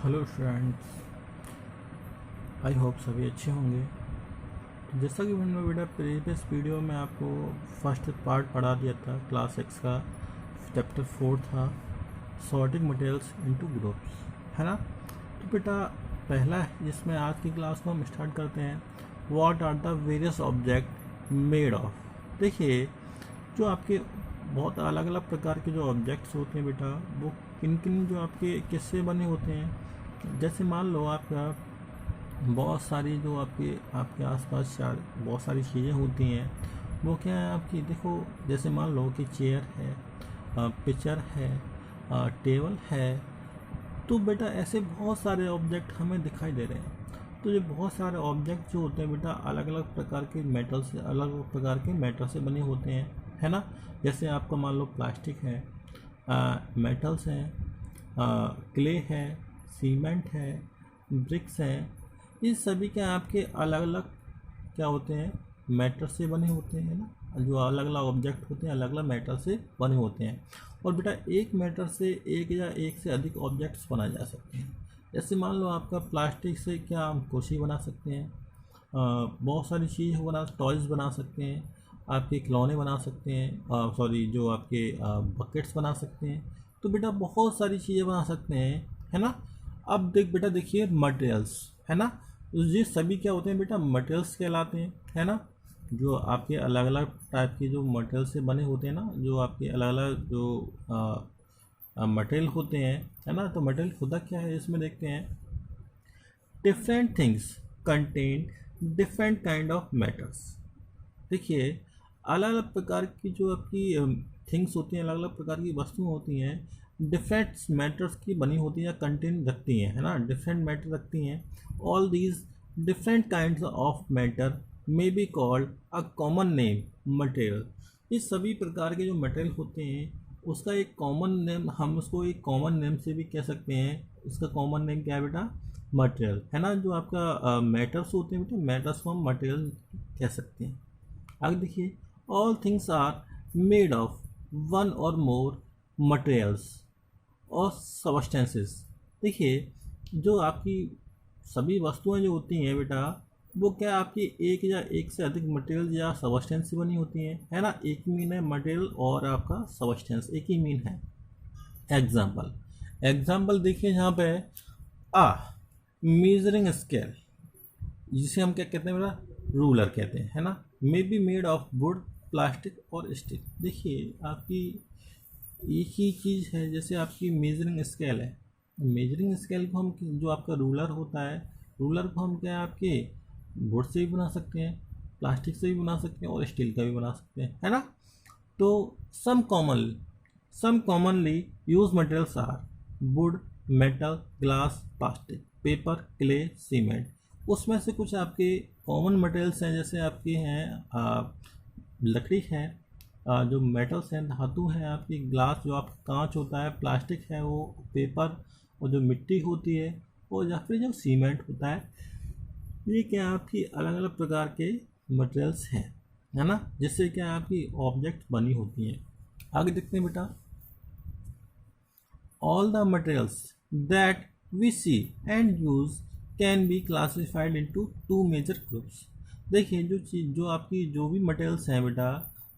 Hello friends, I hope सभी अच्छे होंगे। तो जैसा कि मैंने बेटा प्रीवियस वीडियो में आपको फर्स्ट पार्ट पढ़ा दिया था, क्लास 6 का चैप्टर 4 था सॉर्टिंग मटेरियल्स इनटू ग्रुप्स, है ना। तो बेटा पहला है जिसमें आज की क्लास को हम स्टार्ट करते हैं, what are the various object made of. देखिए, जो आपके बहुत अलग अलग प्रकार के जो ऑब्जेक्ट्स होते हैं बेटा, वो किन किन जो आपके किससे बने होते हैं। जैसे मान लो आपका बहुत सारी जो आपके आपके आसपास बहुत सारी चीज़ें होती हैं, वो क्या है आपकी। देखो, जैसे मान लो कि चेयर है, पिक्चर है, टेबल है। तो बेटा ऐसे बहुत सारे ऑब्जेक्ट हमें दिखाई दे रहे हैं। तो ये बहुत सारे ऑब्जेक्ट जो होते हैं बेटा, अलग अलग प्रकार के मेटल से, अलग अलग प्रकार के मेटल से बने होते हैं, है ना। जैसे आपका मान लो प्लास्टिक है, मेटल्स हैं, क्ले है, सीमेंट है, ब्रिक्स हैं। ये सभी क्या आपके अलग अलग क्या होते हैं, मैटर से बने होते हैं ना। जो अलग अलग ऑब्जेक्ट होते हैं अलग अलग मैटर से बने होते हैं। और बेटा एक मैटर से एक या एक से अधिक ऑब्जेक्ट्स बनाए जा सकते हैं। जैसे मान लो आपका प्लास्टिक से क्या हम कुर्सी बना सकते हैं, बहुत सारी चीज़ बना, टॉयज़ बना सकते हैं, आपके खिलौने बना सकते हैं, सॉरी जो आपके बकेट्स बना सकते हैं। तो बेटा बहुत सारी चीज़ें बना सकते हैं, है ना। अब बेटा देखिए मटेरियल्स, है ना। तो ये सभी क्या होते हैं बेटा, मटेरियल्स कहलाते हैं, है ना। जो आपके अलग अलग टाइप के जो मटेरियल से बने होते हैं ना, जो आपके अलग अलग जो मटेरियल होते हैं, है ना। तो मटेरियल होता क्या है इसमें देखते हैं। Different things contain different kind of matters. देखिए, अलग अलग प्रकार की जो आपकी थिंग्स होती हैं, अलग अलग प्रकार की वस्तुएं होती हैं, डिफरेंट मैटर्स की बनी होती हैं या कंटेन रखती हैं, है ना। डिफरेंट मैटर रखती हैं। All these different kinds of matter may be called a common name material. ये सभी प्रकार के जो मटेरियल होते हैं उसका एक कॉमन नेम, हम उसको एक कॉमन नेम से भी कह सकते हैं। उसका कॉमन नेम क्या है बेटा, मटेरियल, है ना। जो आपका मैटर्स होते हैं बेटा, मैटर्स को हम मटेरियल कह सकते हैं। आगे देखिए, all things are made of one और मोर मटेरियल्स और सबस्टेंसेस। देखिए, जो आपकी सभी वस्तुएं जो होती हैं बेटा, वो क्या आपकी एक या एक से अधिक मटेरियल या सबस्टेंस से बनी होती हैं, है ना। एक ही मीन है मटेरियल और आपका सबस्टेंस, एक ही मीन है। एग्जाम्पल देखिए यहाँ पे, आ मेजरिंग स्केल, जिसे हम क्या कहते हैं बेटा, रूलर कहते हैं, है ना। May be made of would, plastic और स्टील। देखिए, आपकी एक ही चीज़ है। जैसे आपकी मेजरिंग स्केल है, मेजरिंग स्केल को हम, जो आपका रूलर होता है, रूलर को हम क्या आपके वुड से भी बना सकते हैं, प्लास्टिक से भी बना सकते हैं और स्टील का भी बना सकते हैं, है ना। तो some commonly use materials are wood, metal, glass, plastic, paper, clay, cement. उसमें से कुछ आपके कॉमन मटेरियल्स हैं, जैसे आपके हैं लकड़ी है, जो मेटल्स हैं, धातु है, आपकी ग्लास जो आपका कांच होता है, प्लास्टिक है, वो पेपर, और जो मिट्टी होती है, और या फिर जो सीमेंट होता है। ये क्या आपकी अलग अलग प्रकार के मटेरियल्स हैं, है ना, जिससे क्या आपकी ऑब्जेक्ट बनी होती हैं। आगे देखते हैं बेटा, all the materials that we see and use can be classified into two major groups। देखिए, जो चीज़, जो आपकी जो भी मटेरियल्स हैं बेटा,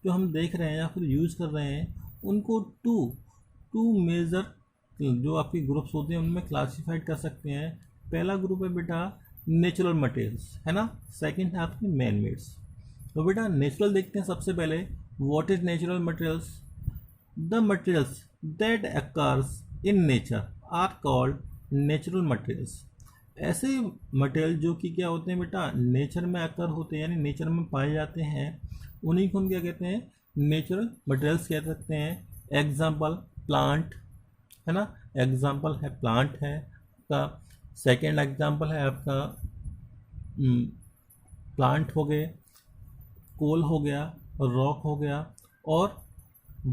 जो हम देख रहे हैं या फिर यूज़ कर रहे हैं, उनको टू टू मेजर जो आपके ग्रुप्स होते हैं उनमें क्लासिफाइड कर सकते हैं। पहला ग्रुप है बेटा नेचुरल मटेरियल्स, है ना। सेकंड है आपकी मैन मेड्स। तो बेटा नेचुरल देखते हैं सबसे पहले। What is natural materials? The materials that occurs in nature are called natural materials. ऐसे मटेरियल जो कि क्या होते हैं बेटा, नेचर में अकर होते हैं, यानी नेचर में पाए जाते हैं, उन्हीं को हम क्या कहते हैं, नेचुरल मटेरियल्स कह सकते हैं। एग्जाम्पल प्लांट, है ना। एग्जाम्पल है प्लांट है आपका। सेकेंड एग्जाम्पल है आपका प्लांट हो गए, कोल हो गया, रॉक हो गया, और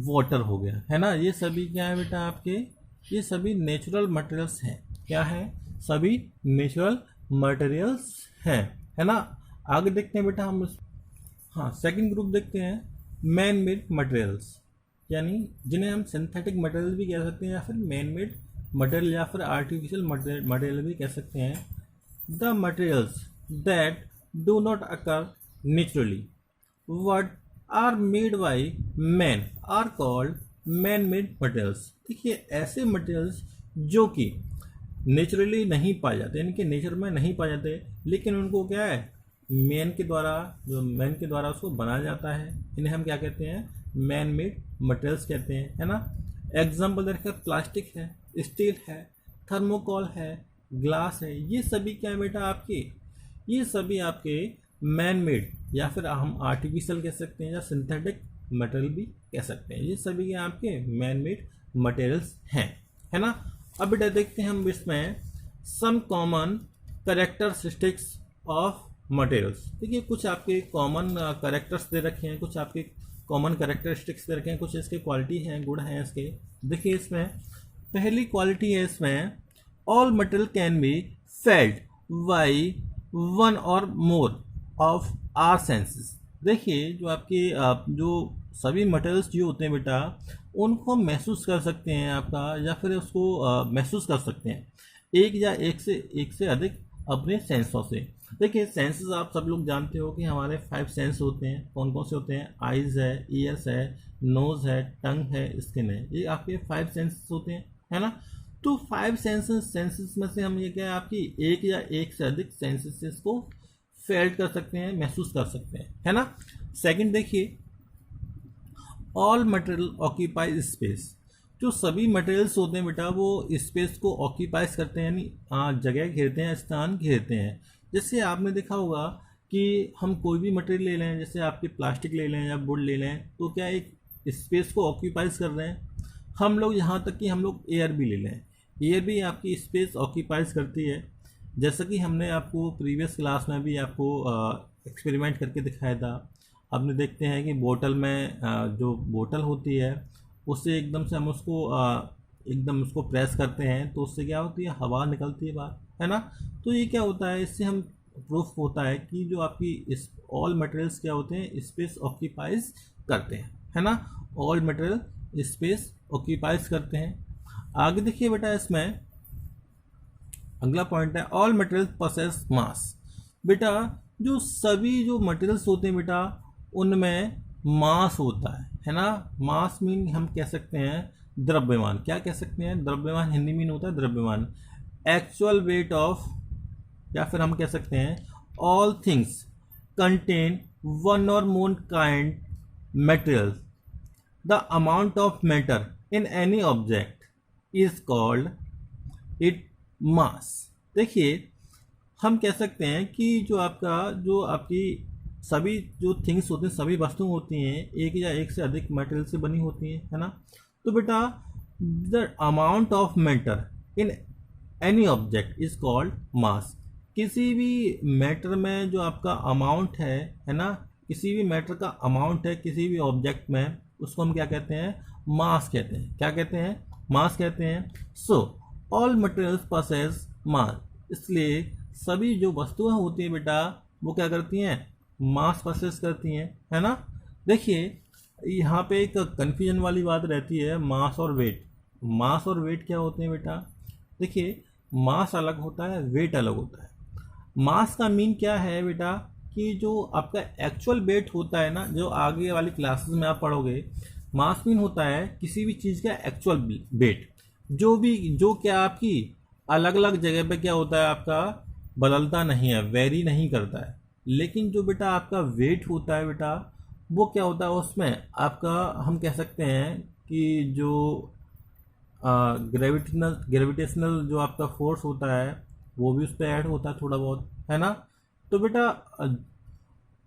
वाटर हो गया, है ना। ये सभी क्या है बेटा आपके, ये सभी नेचुरल मटेरियल्स हैं। क्या है? सभी नेचुरल मटेरियल्स हैं, है ना। आगे देखते हैं बेटा हम हाँ, सेकंड ग्रुप देखते हैं, मैन मेड मटेरियल्स, यानी जिन्हें हम सिंथेटिक मटेरियल भी कह सकते हैं या फिर मैन मेड मटेरियल या फिर आर्टिफिशियल मटेरियल भी कह सकते हैं। The materials that do not occur naturally but are made by man are called man made materials. देखिए ऐसे मटेरियल्स जो कि नेचुरली नहीं पाए जाते, यानी कि नेचर में नहीं पाए जाते, लेकिन उनको क्या है मैन के द्वारा उसको बनाया जाता है, इन्हें हम क्या कहते हैं, मैन मेड मटेरियल्स कहते हैं, है ना। एग्जाम्पल देखिए प्लास्टिक है, स्टील है, थर्मोकोल है, ग्लास है, ये सभी क्या है बेटा आपके, ये सभी आपके मैन मेड या फिर हम आर्टिफिशियल कह सकते हैं या सिंथेटिक मटेरियल भी कह सकते हैं, ये सभी के आपके मैन मेड मटेरियल्स हैं, है ना। अब बेटा देखते हैं हम इसमें some common characteristics of materials. देखिए कुछ आपके कॉमन कैरेक्टर्स दे रखे हैं, कुछ आपके कॉमन कैरेक्टरिस्टिक्स दे रखे हैं, कुछ इसके क्वालिटी हैं, गुण हैं इसके। देखिए इसमें पहली क्वालिटी है इसमें all material can be felt by one और मोर ऑफ आर सेंसेस। देखिए जो आपके जो सभी मटेरियल्स जो होते हैं बेटा उनको हम महसूस कर सकते हैं आपका, या फिर उसको महसूस कर सकते हैं एक से अधिक अपने सेंसों से। देखिए सेंसेस आप सब लोग जानते हो कि हमारे 5 सेंस होते हैं, कौन कौन से होते हैं, आइज़ है, ईयर्स है, नोज़ है, टंग है, स्किन है, ये आपके 5 सेंसेस होते हैं, है ना। तो 5 सेंसेस में से हम ये क्या है आपकी एक या एक से अधिक सेंसेस को फेल्ट कर सकते हैं, महसूस कर सकते हैं, है ना। सेकंड देखिए ऑल मटेरियल ऑक्यूपाइज स्पेस। जो सभी मटेरियल्स होते हैं बेटा वो स्पेस को ऑक्यूपाइज करते हैं, यानी जगह घेरते हैं, स्थान घेरते हैं। जैसे आपने देखा होगा कि हम कोई भी मटेरियल ले लें, जैसे आपके प्लास्टिक ले लें या वुड ले लें, तो क्या एक स्पेस को ऑक्यूपाइज कर रहे हैं। हम लोग यहाँ तक कि हम लोग एयर भी ले लें, एयर भी आपकी स्पेस ऑक्यूपाइज करती है। जैसा कि हमने आपको प्रीवियस क्लास में भी आपको एक्सपेरिमेंट करके दिखाया था। आपने देखते हैं कि बोतल में जो बोतल होती है उससे एकदम से हम उसको एकदम उसको प्रेस करते हैं तो उससे क्या होती है, हवा निकलती है बाहर, है ना। तो ये क्या होता है, इससे हम प्रूफ होता है कि जो आपकी इस ऑल मटेरियल्स क्या होते हैं, स्पेस ऑक्यूपाइज करते हैं, है ना। ऑल मटेरियल स्पेस ऑक्यूपाइज करते हैं। आगे देखिए बेटा इसमें अगला पॉइंट है ऑल मटेरियल पोसेस मास। बेटा जो सभी जो मटेरियल्स होते हैं बेटा उनमें मास होता है ना। मास मीन हम कह सकते हैं द्रव्यमान, क्या कह सकते हैं, द्रव्यमान हिंदी मीन होता है द्रव्यमान, एक्चुअल वेट ऑफ, या फिर हम कह सकते हैं ऑल थिंग्स कंटेन वन और more kind material, the amount of matter in any object is called it mass. देखिए हम कह सकते हैं कि जो आपकी सभी जो थिंग्स होते हैं, सभी वस्तुएं होती हैं एक या एक से अधिक मटेरियल से बनी होती हैं, है ना। तो बेटा the amount of matter in any object is called मास। किसी भी मैटर में जो आपका अमाउंट है ना, किसी भी मैटर का अमाउंट है किसी भी ऑब्जेक्ट में, उसको हम क्या कहते हैं, मास कहते हैं। क्या कहते हैं, मास कहते हैं। सो ऑल मटेरियल्स पोसेस मास, इसलिए सभी जो वस्तुएं होती हैं बेटा वो क्या करती हैं, मास पोसेस करती हैं, है ना। देखिए यहाँ पे एक कन्फ्यूजन वाली बात रहती है, मास और वेट। मास और वेट क्या होते हैं बेटा, देखिए मास अलग होता है, वेट अलग होता है। मास का मीन क्या है बेटा कि जो आपका एक्चुअल वेट होता है ना, जो आगे वाली क्लासेस में आप पढ़ोगे, मास मीन होता है किसी भी चीज़ का एक्चुअल वेट, जो क्या आपकी अलग अलग जगह पे क्या होता है, आपका बदलता नहीं है, वेरी नहीं करता है। लेकिन जो बेटा आपका वेट होता है बेटा वो क्या होता है, उसमें आपका हम कह सकते हैं कि जो ग्रेविटेशनल जो आपका फोर्स होता है वो भी उस पर ऐड होता है थोड़ा बहुत, है ना। तो बेटा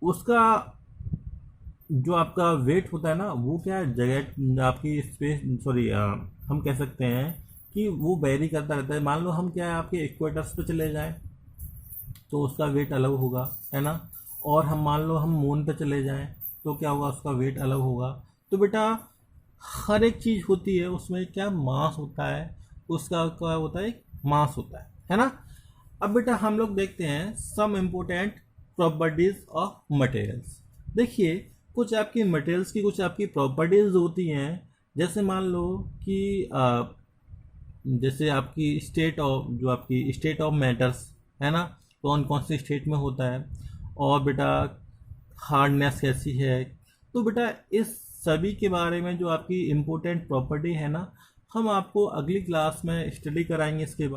उसका जो आपका वेट होता है ना वो क्या है, जगह आपकी स्पेस हम कह सकते हैं कि वो वेरी करता रहता है। मान लो हम क्या है आपके इक्वेटर्स पे चले जाएं तो उसका वेट अलग होगा, है ना। और हम मान लो हम मून पे चले जाएं तो क्या होगा, उसका वेट अलग होगा। तो बेटा हर एक चीज़ होती है उसमें क्या मास होता है, उसका क्या होता है, मास होता है ना। अब बेटा हम लोग देखते हैं some important properties of materials. देखिए कुछ आपकी मटेरियल्स की कुछ आपकी प्रॉपर्टीज होती हैं। जैसे मान लो कि जैसे आपकी स्टेट ऑफ, जो आपकी स्टेट ऑफ मैटर्स है ना, कौन कौन सी स्टेट में होता है, और बेटा हार्डनेस कैसी है। तो बेटा इस सभी के बारे में जो आपकी इम्पोर्टेंट प्रॉपर्टी है ना, हम आपको अगली क्लास में स्टडी कराएंगे इसके बाद।